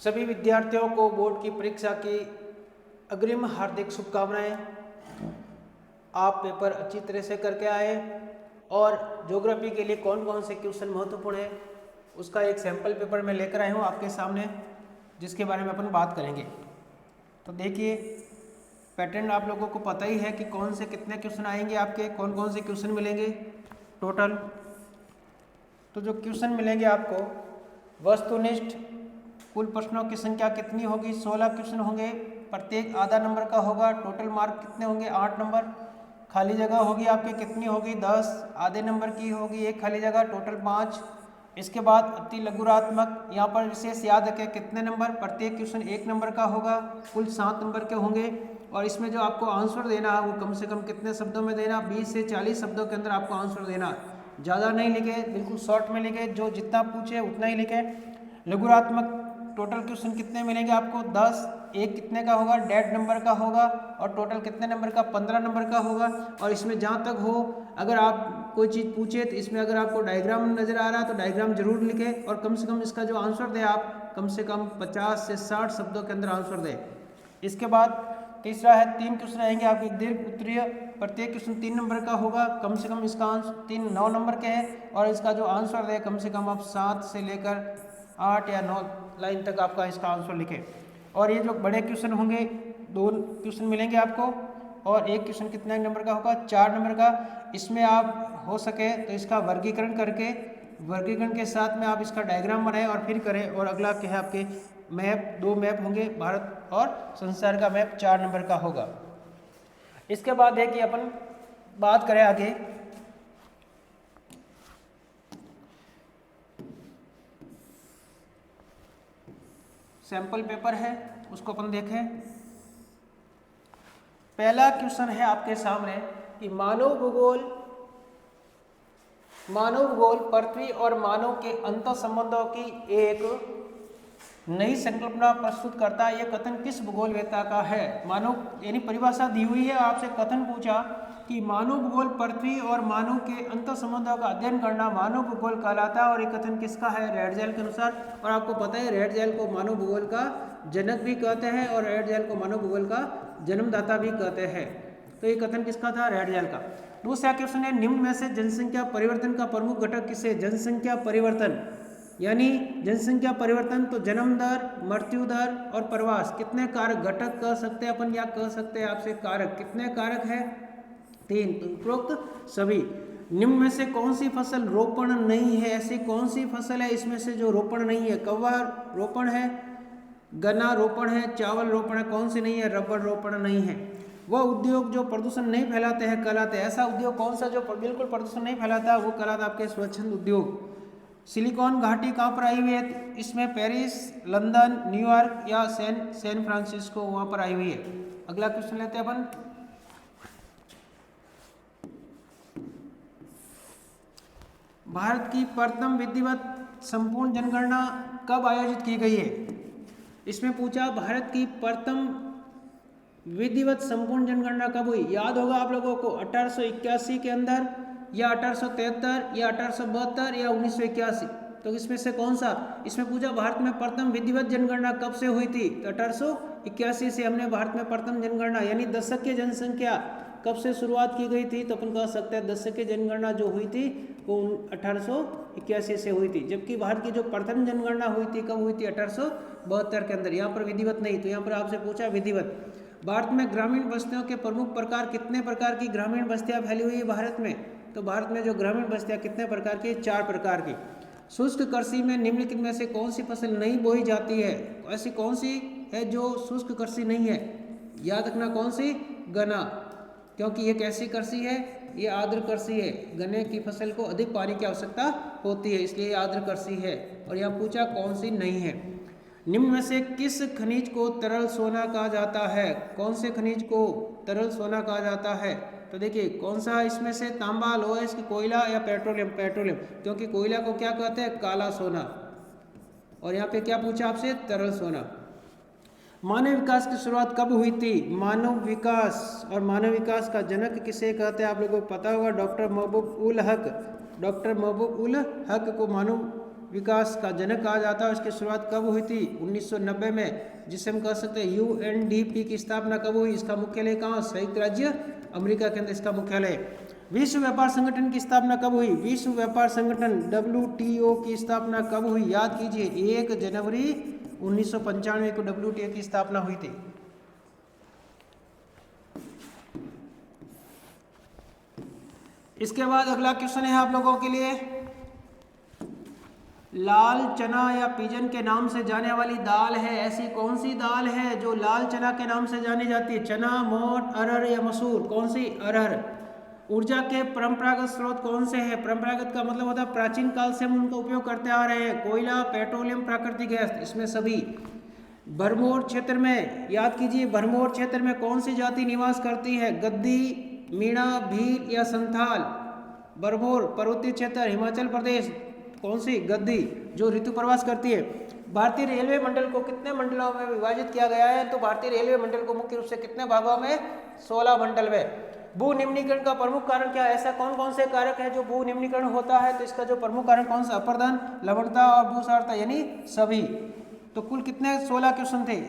सभी विद्यार्थियों को बोर्ड की परीक्षा की अग्रिम हार्दिक शुभकामनाएं। आप पेपर अच्छी तरह से करके आए और ज्योग्राफी के लिए कौन कौन से क्वेश्चन महत्वपूर्ण है उसका एक सैंपल पेपर मैं लेकर आया हूँ आपके सामने, जिसके बारे में अपन बात करेंगे। तो देखिए, पैटर्न आप लोगों को पता ही है कि कौन से कितने क्वेश्चन आएंगे, आपके कौन कौन से क्वेश्चन मिलेंगे टोटल। तो जो क्वेश्चन मिलेंगे आपको, वस्तुनिष्ठ कुल प्रश्नों की संख्या कितनी होगी? 16 क्वेश्चन होंगे, प्रत्येक आधा नंबर का होगा। टोटल मार्क कितने होंगे? 8 नंबर। खाली जगह होगी आपकी कितनी होगी? 10 आधे नंबर की होगी, एक खाली जगह, टोटल 5। इसके बाद अति लघुरात्मक, यहाँ पर विशेष याद रखें कितने नंबर? प्रत्येक क्वेश्चन 1 नंबर का होगा, कुल 7 नंबर के होंगे। और इसमें जो आपको आंसर देना है वो कम से कम कितने शब्दों में देना? 20 से 40 शब्दों के अंदर आपको आंसर देना। ज़्यादा नहीं लिखे, बिल्कुल शॉर्ट में लिखे, जो जितना पूछे उतना ही लिखे। लघुरात्मक टोटल क्वेश्चन कितने मिलेंगे आपको? 10। एक कितने का होगा? डेढ़ नंबर का होगा। और टोटल कितने नंबर का? 15 नंबर का होगा। और इसमें जहाँ तक हो, अगर आप कोई चीज़ पूछे तो इसमें अगर आपको डायग्राम नज़र आ रहा है तो डायग्राम जरूर लिखे, और कम से कम इसका जो आंसर दे आप कम से कम 50 से 60 शब्दों के अंदर आंसर दे। इसके बाद तीसरा है, 3 क्वेश्चन आएंगे आपके दीर्घ उत्तरीय, प्रत्येक क्वेश्चन 3 नंबर का होगा। कम से कम इसका आंसर 3 9 नंबर के हैं, और इसका जो आंसर दे कम से कम आप 7 से लेकर 8 या 9 लाइन तक आपका इसका आंसर लिखें। और ये जो बड़े क्वेश्चन होंगे, 2 क्वेश्चन मिलेंगे आपको, और एक क्वेश्चन कितने नंबर का होगा? 4 नंबर का। इसमें आप हो सके तो इसका वर्गीकरण करके, वर्गीकरण के साथ में आप इसका डायग्राम बनाएं और फिर करें। और अगला क्या है आपके मैप, 2 मैप होंगे, भारत और संसार का मैप 4 नंबर का होगा। इसके बाद है कि अपन बात करें आगे, सैंपल पेपर है उसको अपन देखें। पहला क्वेश्चन है आपके सामने कि मानव भूगोल पृथ्वी और मानव के अंतर संबंधों की एक नई संकल्पना प्रस्तुत करता है। यह कथन किस भूगोलवेत्ता का है? मानव यानी परिभाषा दी हुई है, आपसे कथन पूछा कि मानव भूगोल पृथ्वी और मानव के अंतर संबंधों का अध्ययन करना मानव भूगोल कहलाता है। और ये कथन किसका है? रेडजेल के अनुसार। और आपको पता है रेडजेल को मानव भूगोल का जनक भी कहते हैं और रेडजेल को मानव भूगोल का जन्मदाता भी कहते हैं। तो ये कथन किसका था? रेडजेल का। दूसरा क्वेश्चन है, निम्न में से जनसंख्या परिवर्तन का प्रमुख घटक किसे? जनसंख्या परिवर्तन यानी जनसंख्या परिवर्तन तो जन्म दर, मृत्यु दर और प्रवास, कितने कारक घटक कह सकते हैं अपन, या कह सकते हैं आपसे कारक? कितने कारक है? 3। तो उपरोक्त सभी। निम्न में से कौन सी फसल रोपण नहीं है? ऐसी कौन सी फसल है इसमें से जो रोपण नहीं है? कौवा रोपण है, गन्ना रोपण है, चावल रोपण है, कौन सी नहीं है? रबड़ रोपण नहीं है। वह उद्योग जो प्रदूषण नहीं फैलाते हैं कहलाते हैं। ऐसा उद्योग कौन सा जो बिल्कुल प्रदूषण नहीं फैलाता? वो कहलाता आपके स्वच्छंद उद्योग। सिलिकॉन घाटी कहाँ पर आई हुई है? इसमें पेरिस, लंदन, न्यूयॉर्क या सैन फ्रांसिस्को वहाँ पर आई हुई है। अगला क्वेश्चन लेते हैं अपन, भारत की प्रथम विधिवत संपूर्ण जनगणना कब आयोजित की गई है? इसमें पूछा भारत की प्रथम विधिवत संपूर्ण जनगणना कब हुई? याद होगा आप लोगों को 1881 के अंदर, या 1873, या 1872, या 1981। तो इसमें से कौन सा? इसमें पूछा भारत में प्रथम विधिवत जनगणना कब से हुई थी? तो 1881 से हमने भारत में प्रथम जनगणना यानी दशक की जनसंख्या कब से शुरुआत की गई थी? तो अपन कह सकते हैं दशक की जनगणना जो हुई थी वो 1881 से हुई थी। जबकि भारत की जो प्रथम जनगणना हुई थी कब हुई थी? 1872 के अंदर। यहाँ पर विधिवत नहीं, तो यहाँ पर आपसे पूछा विधिवत। भारत में ग्रामीण बस्तियों के प्रमुख प्रकार, कितने प्रकार की ग्रामीण बस्तियां फैली हुई है भारत में? तो भारत में जो ग्रामीण बस्तियां कितने प्रकार की? 4 प्रकार की। शुष्क कृषि में निम्नलिखित में से कौन सी फसल नहीं बोई जाती है? ऐसी कौन सी है जो शुष्क कृषि नहीं है? याद रखना कौन सी? गन्ना, क्योंकि ये कैसी कृषि है? ये आर्द्र कृषि है। गन्ने की फसल को अधिक पानी की आवश्यकता होती है, इसलिए आर्द्र कृषि है। और यहाँ पूछा कौन सी नहीं है। निम्न में से किस खनिज को तरल सोना कहा जाता है? कौन से खनिज को तरल सोना कहा जाता है? तो देखिए कौन सा इसमें से? तांबा, लोहा, इसकी कोयला या पेट्रोलियम? पेट्रोलियम, क्योंकि कोयला को क्या कहते हैं? काला सोना। और यहाँ पे क्या पूछा आपसे? तरल सोना। मानव विकास की शुरुआत कब हुई थी? मानव विकास, और मानव विकास का जनक किसे कहते हैं? आप लोगों को पता होगा, डॉक्टर महबूब उल हक। डॉक्टर महबूब उल हक को मानव विकास का जनक कहा जाता है, उसकी शुरुआत कब हुई थी? 1990 में, जिसे हम कह सकते हैं यूएनडीपी की स्थापना कब हुई? इसका मुख्यालय कहाँ? संयुक्त राज्य अमेरिका के अंदर इसका मुख्यालय। विश्व व्यापार संगठन की स्थापना कब हुई? विश्व व्यापार संगठन WTO की स्थापना कब हुई? याद कीजिए, 1 जनवरी 1995 को WTO की स्थापना हुई थी। इसके बाद अगला क्वेश्चन है आप लोगों के लिए, लाल चना या पिजन के नाम से जाने वाली दाल है, ऐसी कौन सी दाल है जो लाल चना के नाम से जानी जाती है? चना, मोठ, अरहर या मसूर? कौन सी? अरहर। ऊर्जा के परंपरागत स्रोत कौन से हैं? परंपरागत का मतलब होता है प्राचीन काल से हम उनका उपयोग करते आ रहे हैं। कोयला, पेट्रोलियम, प्राकृतिक गैस, इसमें सभी। भरमौर क्षेत्र में, याद कीजिए, भरमौर क्षेत्र में कौन सी जाति निवास करती है? गद्दी, मीणा, भील या संथाल? भरमौर पर्वतीय क्षेत्र, हिमाचल प्रदेश। कौन सी? गद्दी, जो ऋतु प्रवास करती है। भारतीय रेलवे मंडल को कितने मंडलों में विभाजित किया गया है? तो भारतीय रेलवे मंडल को मुख्य रूप से कितने भागों में? 16 मंडल में। भू निम्नीकरण का प्रमुख कारण क्या है? ऐसा कौन कौन से कारक है जो भू निम्नीकरण होता है? तो इसका जो प्रमुख कारण कौन सा? अपरदन, लवणता और भूसारता, यानी सभी। तो कुल कितने? 16 क्वेश्चन थे।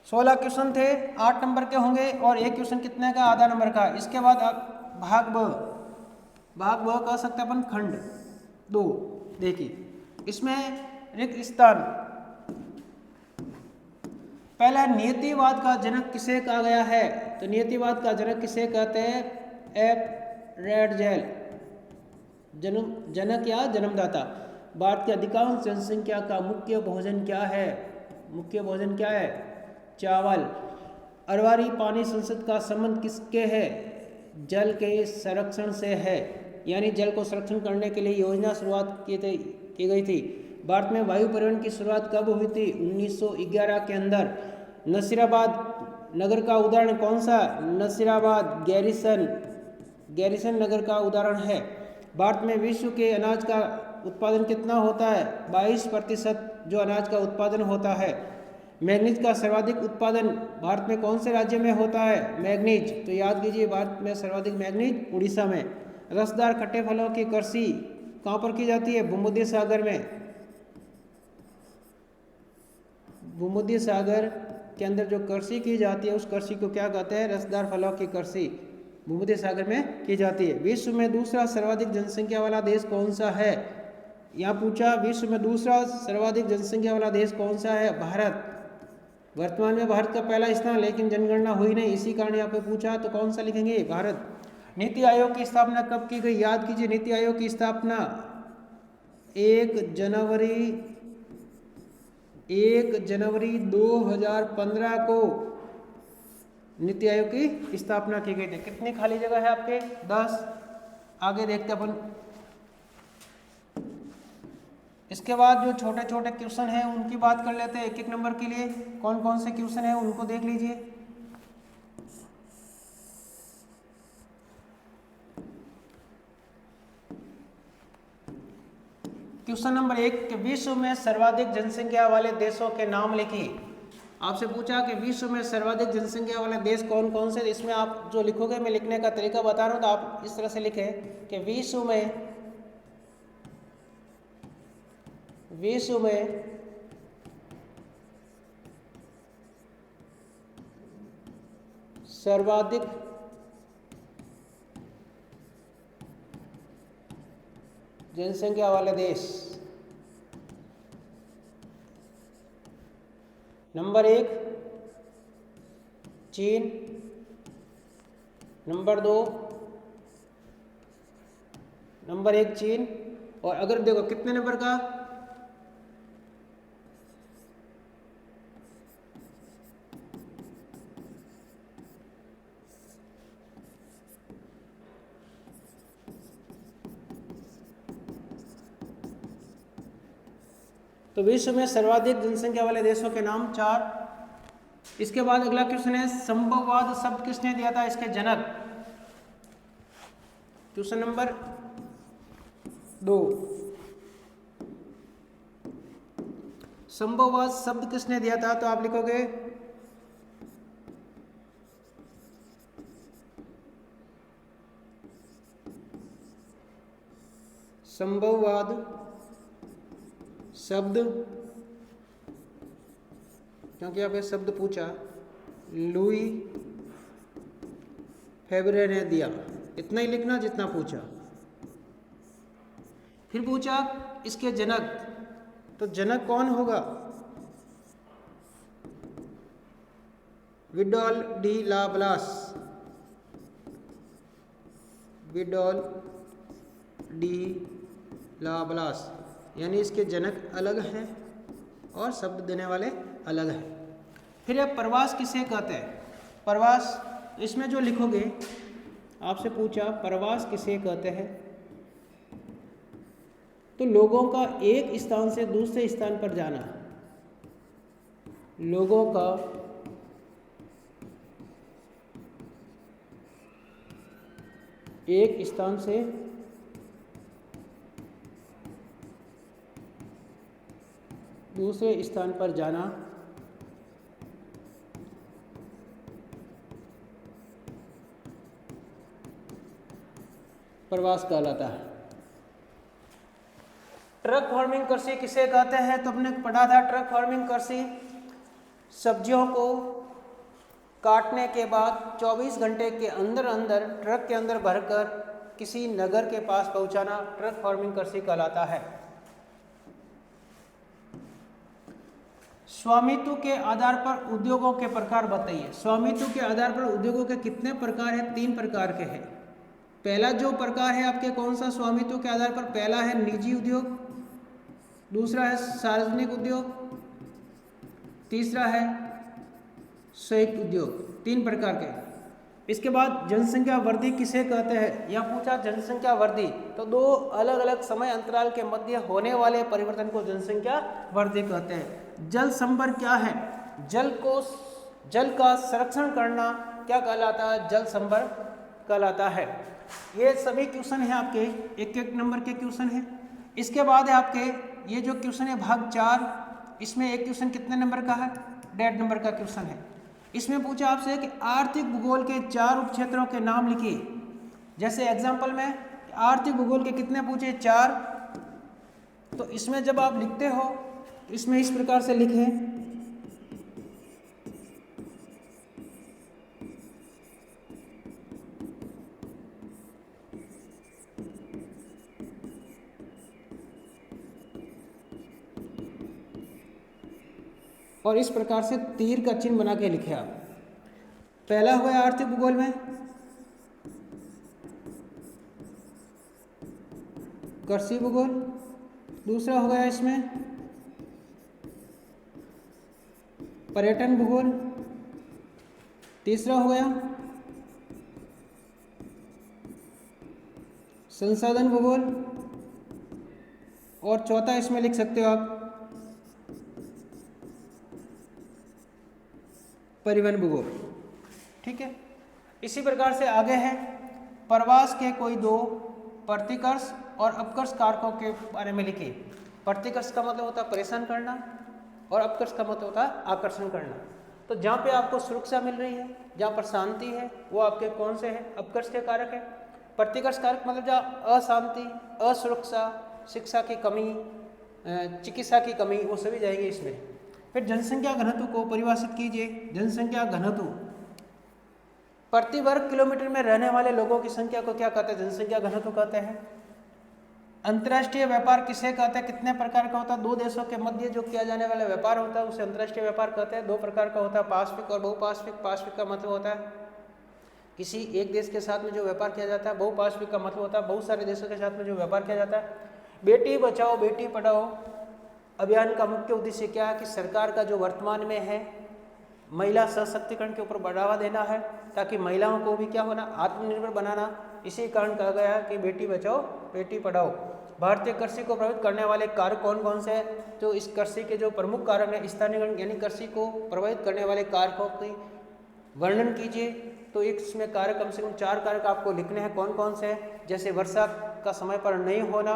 16 क्वेश्चन थे, 8 नंबर के होंगे, और एक क्वेश्चन कितने का? आधा नंबर का। इसके बाद भाग ब कह सकते हैं अपन खंड 2। देखिए, इसमें रिक्त स्थान, पहला, नियतिवाद का जनक किसे कहा गया है? तो नियतिवाद का जनक किसे कहते हैं? एफ रेडजेल, जनक या जन्मदाता। भारत की अधिकांश जनसंख्या का मुख्य भोजन क्या है? मुख्य भोजन क्या है? चावल। अरवारी पानी संसद का संबंध किसके है? जल के संरक्षण से है, यानी जल को संरक्षण करने के लिए योजना शुरुआत की गई थी। भारत में वायु परिवहन की शुरुआत कब हुई थी? 1911 के अंदर। नसीराबाद नगर का उदाहरण कौन सा? नसीराबाद गैरिसन नगर का उदाहरण है। भारत में विश्व के अनाज का उत्पादन कितना होता है? 22% जो अनाज का उत्पादन होता है। मैग्नीज का सर्वाधिक उत्पादन भारत में कौन से राज्य में होता है? मैग्नीज, तो याद कीजिए, भारत में सर्वाधिक मैग्नीज उड़ीसा में। रसदार खट्टे फलों की कृषि कहाँ पर की जाती है? भूमध्य सागर में। भूमध्य सागर के अंदर जो कृषि की जाती है उस कृषि को क्या कहते हैं? रसदार फलों की कृषि भूमध्य सागर में की जाती है। विश्व में दूसरा सर्वाधिक जनसंख्या वाला देश कौन सा है? यहाँ पूछा, विश्व में दूसरा सर्वाधिक जनसंख्या वाला देश कौन सा है? भारत। वर्तमान में भारत का पहला स्थान, लेकिन जनगणना हुई नहीं, इसी कारण यहाँ पे पूछा, तो कौन सा लिखेंगे? भारत। नीति आयोग की स्थापना कब की गई? याद कीजिए, नीति आयोग की स्थापना 1 जनवरी 2015 को नीति आयोग की स्थापना की गई थी। कितनी खाली जगह है आपके? 10। आगे देखते अपन। इसके बाद जो छोटे छोटे क्वेश्चन हैं उनकी बात कर लेते हैं एक एक नंबर के लिए। कौन कौन से क्वेश्चन हैं उनको देख लीजिए। क्वेश्चन नंबर 1, विश्व में सर्वाधिक जनसंख्या वाले देशों के नाम लिखिए। आपसे पूछा कि विश्व में सर्वाधिक जनसंख्या वाले देश कौन कौन से। इसमें आप जो लिखोगे, मैं लिखने का तरीका बता रहा हूँ, तो आप इस तरह से लिखें कि विश्व में सर्वाधिक जनसंख्या वाले देश। नंबर 1 चीन, नंबर 1 चीन, और अगर देखो कितने नंबर का, तो विश्व में सर्वाधिक जनसंख्या वाले देशों के नाम 4। इसके बाद अगला क्वेश्चन है, संभववाद शब्द किसने दिया था? इसके जनक। क्वेश्चन नंबर 2, संभववाद शब्द किसने दिया था? तो आप लिखोगे संभववाद शब्द, क्योंकि आप ये शब्द पूछा, लुई फेब्रे ने दिया, इतना ही लिखना जितना पूछा। फिर पूछा इसके जनक, तो जनक कौन होगा? विडोल डी लाब्लास, विडोल डी लाब्लास, यानी इसके जनक अलग हैं और शब्द देने वाले अलग हैं। फिर अब प्रवास किसे कहते हैं? प्रवास, इसमें जो लिखोगे, आपसे पूछा प्रवास किसे कहते हैं, तो लोगों का एक स्थान से दूसरे स्थान पर जाना, लोगों का एक स्थान से दूसरे स्थान पर जाना प्रवास कहलाता है। ट्रक फार्मिंग कृषि किसे कहते हैं? तो हमने पढ़ा था, ट्रक फार्मिंग कृषि सब्जियों को काटने के बाद 24 घंटे के अंदर अंदर ट्रक के अंदर भरकर किसी नगर के पास पहुंचाना ट्रक फार्मिंग कृषि कहलाता है। स्वामित्व के आधार पर उद्योगों के प्रकार बताइए। स्वामित्व के आधार पर उद्योगों के कितने प्रकार हैं? 3 प्रकार के हैं। पहला जो प्रकार है आपके कौन सा स्वामित्व के आधार पर? पहला है निजी उद्योग, दूसरा है सार्वजनिक उद्योग, तीसरा है संयुक्त उद्योग। 3 प्रकार के। इसके बाद जनसंख्या वृद्धि किसे कहते हैं? यह पूछा जनसंख्या वृद्धि, तो 2 अलग अलग समय अंतराल के मध्य होने वाले परिवर्तन को जनसंख्या वृद्धि कहते हैं। जल संभर क्या है? जल का संरक्षण करना क्या कहलाता है? जल संभर कहलाता है। ये सभी क्वेश्चन हैं आपके, एक नंबर के क्वेश्चन हैं। इसके बाद है आपके ये जो क्वेश्चन है भाग 4, इसमें एक क्वेश्चन कितने नंबर का है? 1.5 नंबर का क्वेश्चन है। इसमें पूछा आपसे कि आर्थिक भूगोल के 4 उपक्षेत्रों के नाम लिखिए। जैसे एग्जाम्पल में आर्थिक भूगोल के कितने पूछे? 4। तो इसमें जब आप लिखते हो, इसमें इस प्रकार से लिखें, और इस प्रकार से तीर का चिन्ह बना के लिखे आप। पहला हो गया आर्थिक भूगोल में कृषि भूगोल, दूसरा हो गया इसमें पर्यटन भूगोल, तीसरा हो गया संसाधन भूगोल, और चौथा इसमें लिख सकते हो आप परिवहन भूगोल। ठीक है। इसी प्रकार से आगे है प्रवास के कोई 2 प्रतिकर्ष और अपकर्ष कारकों के बारे में लिखिए। प्रतिकर्ष का मतलब होता है परेशान करना और अपकर्ष का मतलब होता है आकर्षण करना। तो जहाँ पे आपको सुरक्षा मिल रही है, जहाँ पर शांति है, वो आपके कौन से हैं? अपकर्ष के कारक है। प्रतिकर्ष कारक मतलब जहाँ अशांति, असुरक्षा, शिक्षा की कमी, चिकित्सा की कमी, वो सभी जाएंगे इसमें। फिर जनसंख्या घनत्व को परिभाषित कीजिए। जनसंख्या घनत्व प्रति वर्ग किलोमीटर में रहने वाले लोगों की संख्या को क्या कहते हैं? जनसंख्या घनत्व कहते हैं। अंतर्राष्ट्रीय व्यापार किसे कहते हैं? कितने प्रकार का होता है? 2 देशों के मध्य जो किया जाने वाला व्यापार होता है उसे अंतर्राष्ट्रीय व्यापार कहते हैं। 2 प्रकार का होता है, पाशविक और बहुपाशविक। पाशविक का मतलब होता है किसी एक देश के साथ में जो व्यापार किया जाता है। बहुपाशविक का मतलब होता है बहुत सारे देशों के साथ में जो व्यापार किया जाता है। बेटी बचाओ बेटी पढ़ाओ अभियान का मुख्य उद्देश्य क्या है? कि सरकार का जो वर्तमान में है महिला सशक्तिकरण के ऊपर बढ़ावा देना है, ताकि महिलाओं को भी क्या होना? आत्मनिर्भर बनाना। इसी कारण कहा गया है कि बेटी बचाओ बेटी पढ़ाओ। भारतीय कृषि को प्रभावित करने वाले कारक कौन कौन से हैं? तो इस कृषि के जो प्रमुख कारक हैं, स्थानीयकरण यानी कृषि को प्रभावित करने वाले कारकों की वर्णन कीजिए। तो एक इसमें कारक कम से कम 4 कारक आपको लिखने हैं। कौन कौन से हैं? जैसे वर्षा का समय पर नहीं होना,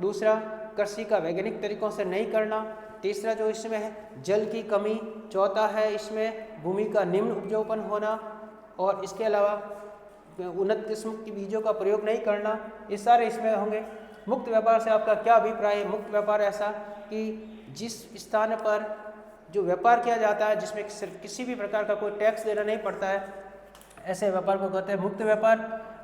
दूसरा कृषि का वैज्ञानिक तरीकों से नहीं करना, तीसरा जो इसमें है जल की कमी, चौथा है इसमें भूमि का निम्न उपजाऊपन होना, और इसके अलावा उन्नत किस्म की बीजों का प्रयोग नहीं करना। ये सारे इसमें होंगे। मुक्त व्यापार से आपका क्या अभिप्राय है? मुक्त व्यापार ऐसा कि जिस स्थान पर जो व्यापार किया जाता है जिसमें किसी भी प्रकार का कोई टैक्स देना नहीं पड़ता है, ऐसे व्यापार को कहते हैं मुक्त व्यापार।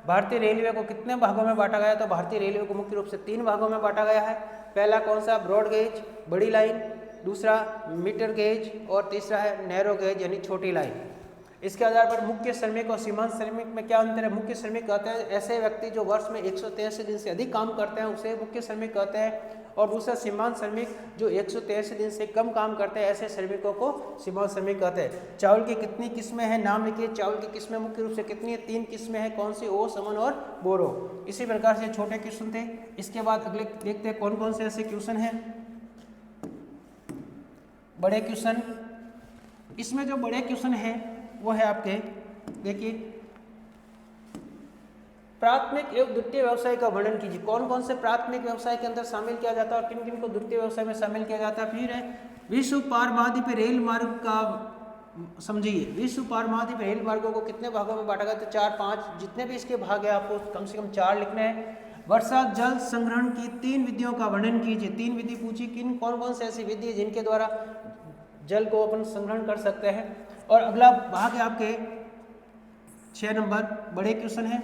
भारतीय रेलवे को कितने भागों में बांटा गया? तो भारतीय रेलवे को मुख्य रूप से 3 भागों में बांटा गया है। पहला कौन सा? ब्रॉड गेज, बड़ी लाइन, दूसरा मीटर गेज और तीसरा है नैरो गेज यानी छोटी लाइन। इसके आधार पर मुख्य श्रमिक और सीमांत श्रमिक में क्या अंतर है? मुख्य श्रमिक कहते हैं ऐसे व्यक्ति जो वर्ष में 183 दिन से अधिक काम करते हैं उसे मुख्य श्रमिक कहते हैं, और दूसरा सीमांत श्रमिक जो 183 दिन से कम काम करते हैं ऐसे श्रमिकों को सीमांत श्रमिक कहते हैं। चावल की कितनी किस्में हैं? नाम लिखिए। चावल की किस्में मुख्य रूप से कितनी है? 3 किस्में हैं। कौन सी? ओस, अमन और बोरो। इसी प्रकार से छोटे क्वेश्चन थे। इसके बाद अगले देखते हैं कौन कौन से ऐसे क्वेश्चन हैं। बड़े क्वेश्चन, इसमें जो बड़े क्वेश्चन है वो है आपके, देखिए, प्राथमिक एवं द्वितीय व्यवसाय का वर्णन कीजिए। कौन कौन से प्राथमिक व्यवसाय के अंदर शामिल किया जाता है और किन किन को द्वितीय व्यवसाय में शामिल किया जाता है। फिर है विश्व पार महाद्वीप रेल मार्ग का समझिए। विश्व पार महाद्वीप रेल मार्गों को कितने भागों में बांटा गया? तो 4-5 जितने भी इसके भाग है आपको कम से कम 4 लिखने हैं। वर्षा जल संग्रहण की 3 विधियों का वर्णन कीजिए। 3 विधि पूछी, किन कौन कौन से ऐसी विधि है जिनके द्वारा जल को अपन संग्रहण कर सकते हैं। और अगला भाग है आपके 6 नंबर, बड़े क्वेश्चन है।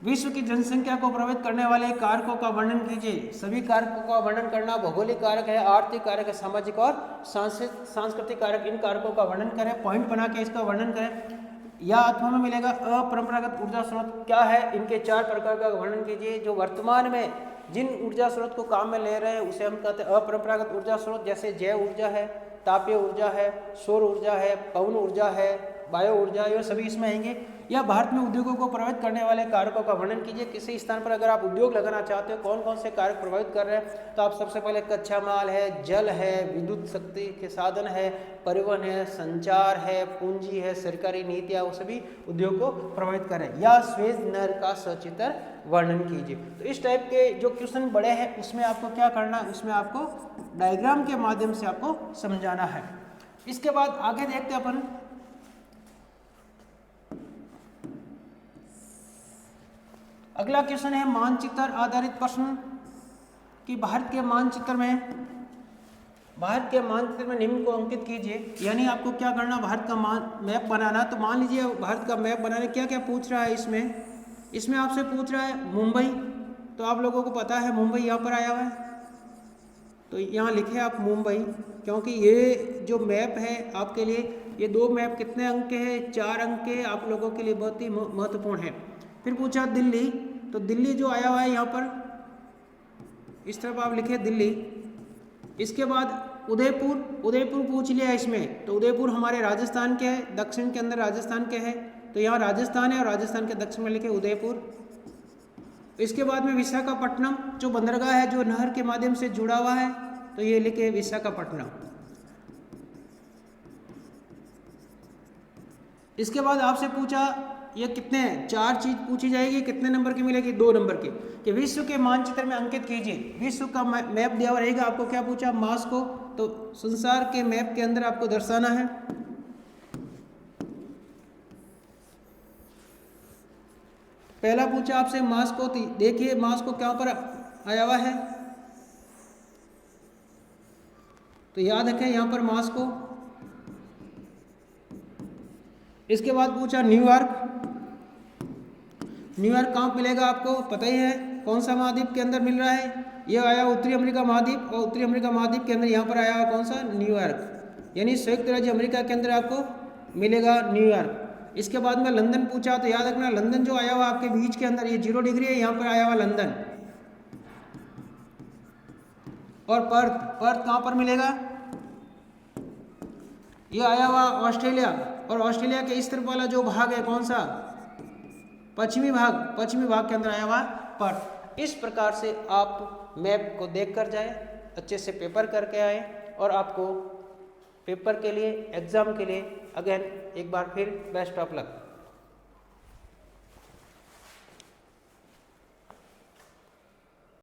विश्व की जनसंख्या को प्रभावित करने वाले कारकों का वर्णन कीजिए। सभी कारकों का वर्णन करना, भौगोलिक कारक है, आर्थिक कारक है, सामाजिक और सांस्कृतिक कारक, इन कारकों का वर्णन करें। पॉइंट बना के इसका वर्णन करें। या अथवा में मिलेगा अपरंपरागत ऊर्जा स्रोत क्या है? इनके 4 प्रकार का वर्णन कीजिए। जो वर्तमान में जिन ऊर्जा स्रोत को काम में ले रहे हैं उसे हम कहते हैं अपरंपरागत ऊर्जा स्रोत, जैसे जैव ऊर्जा है, तापीय ऊर्जा है, सौर ऊर्जा है, पवन ऊर्जा है, बायो ऊर्जा, ये सभी इसमें आएंगे। या भारत में उद्योगों को प्रभावित करने वाले कारकों का वर्णन कीजिए। किसी स्थान पर अगर आप उद्योग लगाना चाहते हो, कौन कौन से कारक प्रभावित कर रहे हैं? तो आप सबसे पहले कच्चा माल है, जल है, विद्युत शक्ति के साधन है, परिवहन है, संचार है, पूंजी है, सरकारी नीतियाँ, वो सभी उद्योग को प्रभावित कर रहे हैं। या स्वेज नहर का सचित्र वर्णन कीजिए। तो इस टाइप के जो क्वेश्चन बड़े हैं उसमें आपको क्या करना है? उसमें आपको डायग्राम के माध्यम से आपको समझाना है। इसके बाद आगे देखते हैं अपन अगला क्वेश्चन है मानचित्र आधारित प्रश्न कि भारत के मानचित्र में निम्न को अंकित कीजिए। यानी आपको क्या करना? भारत का मैप बनाना। तो मान लीजिए भारत का मैप बनाने क्या क्या पूछ रहा है इसमें आपसे पूछ रहा है मुंबई। तो आप लोगों को पता है मुंबई यहाँ पर आया हुआ है, तो यहाँ लिखे आप मुंबई, क्योंकि ये जो मैप है आपके लिए, ये 2 मैप कितने अंक के हैं? 4 अंक के, आप लोगों के लिए बहुत ही महत्वपूर्ण है। फिर पूछा दिल्ली, तो दिल्ली जो आया हुआ है यहाँ पर, इस तरफ आप लिखे दिल्ली। इसके बाद उदयपुर पूछ लिया इसमें, तो उदयपुर हमारे राजस्थान के है, दक्षिण के अंदर राजस्थान के है, तो यहाँ राजस्थान है और राजस्थान के दक्षिण में लिखे उदयपुर। इसके बाद में विशाखापट्टनम जो बंदरगाह है जो नहर के माध्यम से जुड़ा हुआ है, तो ये लिखे विशाखापट्टनम। इसके बाद आपसे पूछा ये कितने हैं? 4 चीज पूछी जाएगी, कितने नंबर की मिलेगी? 2 नंबर की, कि विश्व के मानचित्र में अंकित कीजिए। विश्व का मैप दिया हुआ रहेगा, आपको क्या पूछा? मास को, तो संसार के मैप के अंदर आपको दर्शाना है। पहला पूछा आपसे मास को, देखिए मास को क्या पर आया हुआ है, तो याद रखें यहाँ पर मास को। इसके बाद पूछा न्यूयॉर्क कहाँ मिलेगा? आपको पता ही है कौन सा महाद्वीप के अंदर मिल रहा है? ये आया उत्तरी अमेरिका महाद्वीप, और उत्तरी अमेरिका महाद्वीप के अंदर यहाँ पर आया हुआ कौन सा? न्यूयॉर्क, यानी संयुक्त राज्य अमेरिका के अंदर आपको मिलेगा न्यूयॉर्क। इसके बाद में लंदन पूछा, तो याद रखना लंदन जो आया हुआ आपके बीच के अंदर, ये 0 डिग्री है, यहाँ पर आया हुआ लंदन। और पर्थ कहाँ पर मिलेगा? ये आया हुआ ऑस्ट्रेलिया, और ऑस्ट्रेलिया के इस तरफ वाला जो भाग है कौन सा? पश्चिमी भाग के अंदर आया हुआ पर्थ। इस प्रकार से आप मैप को देख कर जाए, अच्छे से पेपर करके आए, और आपको पेपर के लिए, एग्जाम के लिए अगेन एक बार फिर बेस्ट ऑफ लक।